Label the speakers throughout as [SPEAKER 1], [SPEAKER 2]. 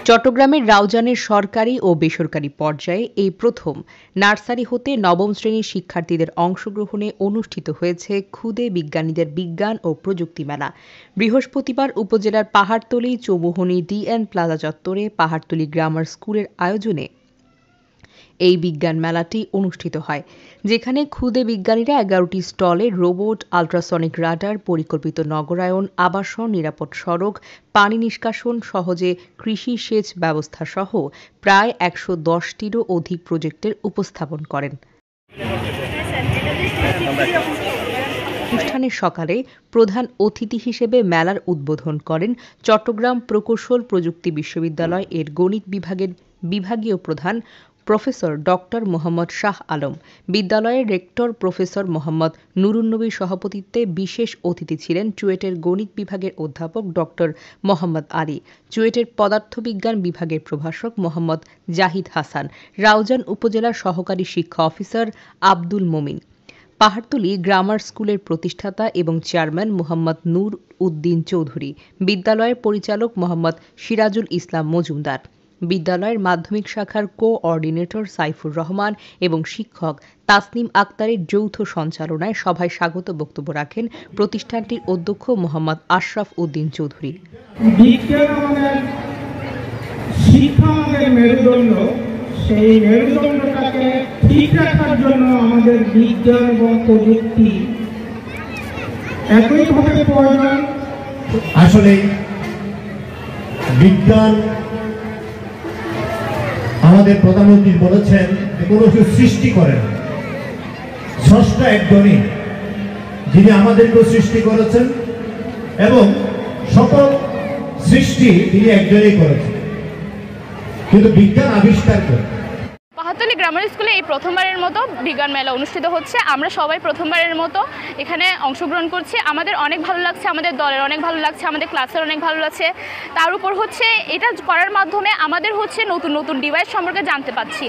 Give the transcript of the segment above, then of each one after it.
[SPEAKER 1] চট্টগ্রামের রাউজানের সরকারি ও বেসরকারি পর্যায়ে এই প্রথম নার্সারি হতে নবম শ্রেণীর শিক্ষার্থীদের অংশগ্রহণে অনুষ্ঠিত হয়েছে ক্ষুদে বিজ্ঞানীদের বিজ্ঞান ও প্রযুক্তি মেলা। বৃহস্পতিবার উপজেলার পাহাড়তলী চৌমুহনী ডিএন প্লাজা চত্বরে পাহাড়তলী গ্রামার স্কুলের আয়োজনে এই বিজ্ঞান মেলাটি অনুষ্ঠিত হয়, যেখানে ক্ষুদে বিজ্ঞানীরা 11টি স্টলে রোবট, আল্ট্রাসনিক রাডার, পরিকল্পিত নগরায়ন, আবাসন, নিরাপদ সড়ক, পানি নিষ্কাশন, সহজে কৃষি সেচ ব্যবস্থা সহ প্রায় 110টিরও অধিক প্রজেক্টের উপস্থাপন করেন। অনুষ্ঠানের সকালে প্রধান অতিথি হিসেবে মেলার উদ্বোধন করেন চট্টগ্রাম প্রকৌশল প্রযুক্তি বিশ্ববিদ্যালয় এর গণিত বিভাগের বিভাগীয় প্রধান প্রফেসর ডক্টর মোহাম্মদ শাহ আলম। বিদ্যালয়ের রেক্টর প্রফেসর মোহাম্মদ নুরুন্নবীর সভাপতিত্বে বিশেষ অতিথি ছিলেন চুয়েটের গণিত বিভাগের অধ্যাপক ডক্টর মোহাম্মদ আলী, চুয়েটের পদার্থবিজ্ঞান বিভাগের প্রভাষক মোহাম্মদ জাহিদ হাসান, রাউজান উপজেলার সহকারী শিক্ষা অফিসার আব্দুল মোমিন, পাহাড়তলী গ্রামার স্কুলের প্রতিষ্ঠাতা এবং চেয়ারম্যান মোহাম্মদ নূর উদ্দিন চৌধুরী, বিদ্যালয়ের পরিচালক মোহাম্মদ সিরাজুল ইসলাম মজুমদার, বিদ্যালয়ের মাধ্যমিক শাখার কোঅর্ডিনেটর সাইফুর রহমান এবং শিক্ষক তাসনিম আক্তারের যৌথ সঞ্চালনায় সভায় স্বাগত বক্তব্য রাখেন প্রতিষ্ঠানটির অধ্যক্ষ মোহাম্মদ আশরাফ উদ্দিন চৌধুরী।
[SPEAKER 2] সেই মেরুদণ্ডটাকে ঠিক রাখার জন্য আমাদের বিজ্ঞান এবং প্রযুক্তি একইভাবে প্রয়োজন।
[SPEAKER 3] আসলে বিজ্ঞান আমাদের প্রধানমন্ত্রী বলেছেন যে কোনো কিছু সৃষ্টি করেন, স্রষ্টা একজনই, যিনি আমাদেরকেও সৃষ্টি করেছেন এবং সকল সৃষ্টি তিনি একজনই করেছেন, কিন্তু বিজ্ঞান আবিষ্কার করে।
[SPEAKER 4] পাহাড়তলী গ্রামার স্কুলে এই প্রথমবারের মতো বিজ্ঞান মেলা অনুষ্ঠিত হচ্ছে। আমরা সবাই প্রথমবারের মতো এখানে অংশগ্রহণ করছি। আমাদের অনেক ভালো লাগছে, আমাদের দলের অনেক ভালো লাগছে, আমাদের ক্লাসের অনেক ভালো লাগছে। তার উপর হচ্ছে এটা করার মাধ্যমে আমাদের হচ্ছে নতুন নতুন ডিভাইস সম্পর্কে জানতে পাচ্ছি।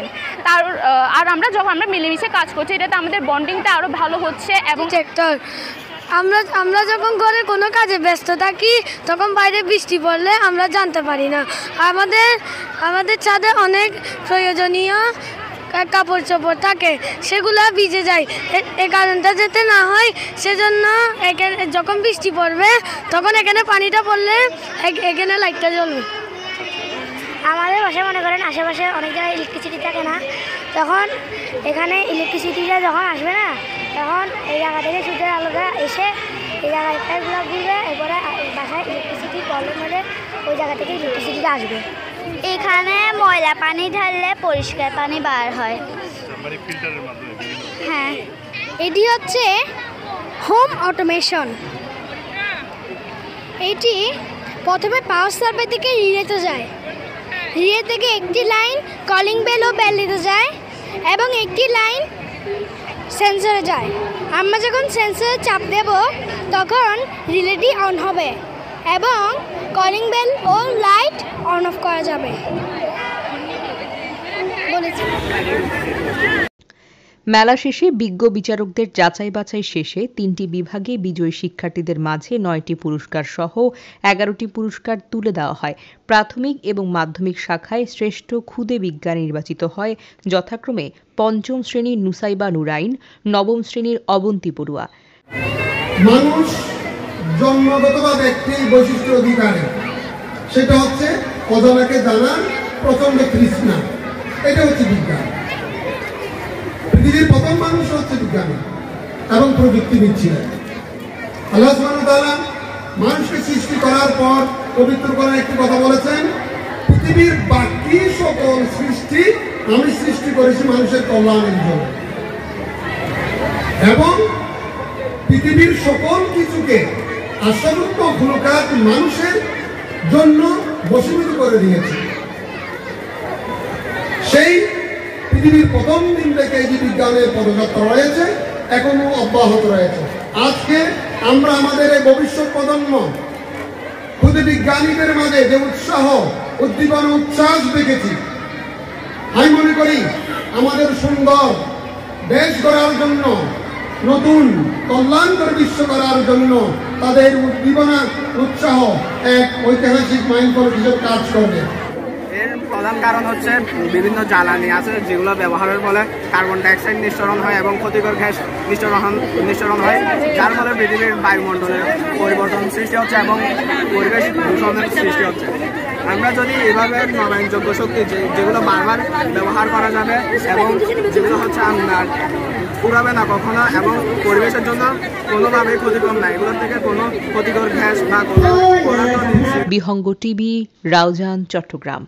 [SPEAKER 4] আর আমরা যখন মিলেমিশে কাজ করছি, এটাতে আমাদের বন্ডিংটা আরও ভালো হচ্ছে। এবং
[SPEAKER 5] আমরা যখন ঘরে কোনো কাজে ব্যস্ত থাকি তখন বাইরে বৃষ্টি পড়লে আমরা জানতে পারি না। আমাদের ছাদে অনেক প্রয়োজনীয় কাপড় চোপড় থাকে, সেগুলো ভিজে যায়। এই কারণটা যাতে না হয় সেজন্য যখন বৃষ্টি পড়বে তখন এখানে পানিটা পড়লে এখানে লাইটটা জ্বলবে।
[SPEAKER 6] আমাদের বাসায় মনে করেন আশেপাশে অনেক জায়গায় ইলেকট্রিসিটি থাকে না, তখন এখানে ইলেকট্রিসিটিটা যখন আসবে না, তখন এই জায়গা থেকে সূর্যের আলোটা এসে এই জায়গায় ঘুরবে, এরপরে বাসায় ইলেকট্রিসিটি প্রবলেম হলে ওই জায়গা থেকে ইলেকট্রিসিটিটা আসবে।
[SPEAKER 7] এখানে ময়লা পানি ঢাললে পরিষ্কার পানি বার হয়।
[SPEAKER 6] হ্যাঁ, এটি হচ্ছে হোম অটোমেশন। এটি প্রথমে পাওয়ার সাপ্লাই থেকে রিলেতে যায়, রিলে থেকে একটি লাইন কলিং বেল ও বেল দিতে যায় এবং একটি লাইন সেন্সরে যায়। আমরা যখন সেন্সরে চাপ দেব তখন রিলেটি অন হবে এবং কলিং বেল ও লাইট অন অফ করা যাবে।
[SPEAKER 1] মেলা শেষে বিজ্ঞ বিচারকদের যাচাই বাছাই শেষে 3টি বিভাগে বিজয়ী শিক্ষার্থীদের মাঝে 9টি পুরস্কার সহ 11টি পুরস্কার তুলে দেওয়া হয়। প্রাথমিক এবং মাধ্যমিক শাখায় শ্রেষ্ঠ ক্ষুদে বিজ্ঞানী নির্বাচিত হয় যথাক্রমে 5ম শ্রেণীর নুসাইবা নুরাইন, 9ম শ্রেণীর অবন্তী পড়ুয়া।
[SPEAKER 8] মানুষ জন্মগতভাবে একটি বৈশিষ্ট্য অধিকারী, সেটা হচ্ছে অজানাকে জানার প্রচন্ড তৃষ্ণা। এটা হচ্ছে বিজ্ঞান। পৃথিবীর প্রথম মানুষ হচ্ছে বিজ্ঞানী এবং প্রযুক্তিবিদ ছিলেন। আল্লাহ সুবহানাহু ওয়া তাআলা মানুষকে সৃষ্টি করার পর পবিত্র কোরআনে একটি কথা বলেছেন, পৃথিবীর বাকি সকল সৃষ্টি আমি সৃষ্টি করেছি মানুষের কল্যাণের জন্য, এবং পৃথিবীর সকল কিছুকে আশ্চর্য খুলকাত মানুষের জন্য বশীভূত করে দিয়েছে। সেই পৃথিবীর প্রথম দিন থেকে যে বিজ্ঞানের পদযাত্রা রয়েছে এখনো অব্যাহত রয়েছে। আজকে আমরা আমাদের এই ভবিষ্যৎ প্রজন্ম ক্ষুদে বিজ্ঞানীদের মাঝে যে উৎসাহ, উদ্দীপনা, উচ্ছ্বাস দেখেছি, আমি মনে করি আমাদের সুন্দর দেশ গড়ার জন্য, নতুন কল্যাণকর বিশ্ব করার জন্য তাদের উদ্দীপনা উৎসাহ এক ঐতিহাসিক মাইলফলক হিসেবে কাজ করবে।
[SPEAKER 9] এর প্রধান কারণ হচ্ছে বিভিন্ন জ্বালানি আছে যেগুলো ব্যবহারের ফলে কার্বন ডাইঅক্সাইড নিঃসরণ হয় এবং ক্ষতিকর গ্যাস নিঃসরণ হয়, যার ফলে পৃথিবীর বায়ুমণ্ডলের পরিবর্তন সৃষ্টি হচ্ছে এবং পরিবেশ দূষণের সৃষ্টি হচ্ছে। আমরা যদি এভাবে নবায়নযোগ্য শক্তি যেগুলো বারবার ব্যবহার করা যাবে এবং যেগুলো হচ্ছে আপনার পুরাবে না কখনো এবং পরিবেশের জন্য কোনোভাবেই ক্ষতিকর না, এগুলোর থেকে কোনো ক্ষতিকর গ্যাস বা কোনো
[SPEAKER 1] বিহঙ্গ টিভি, রাউজান, চট্টগ্রাম।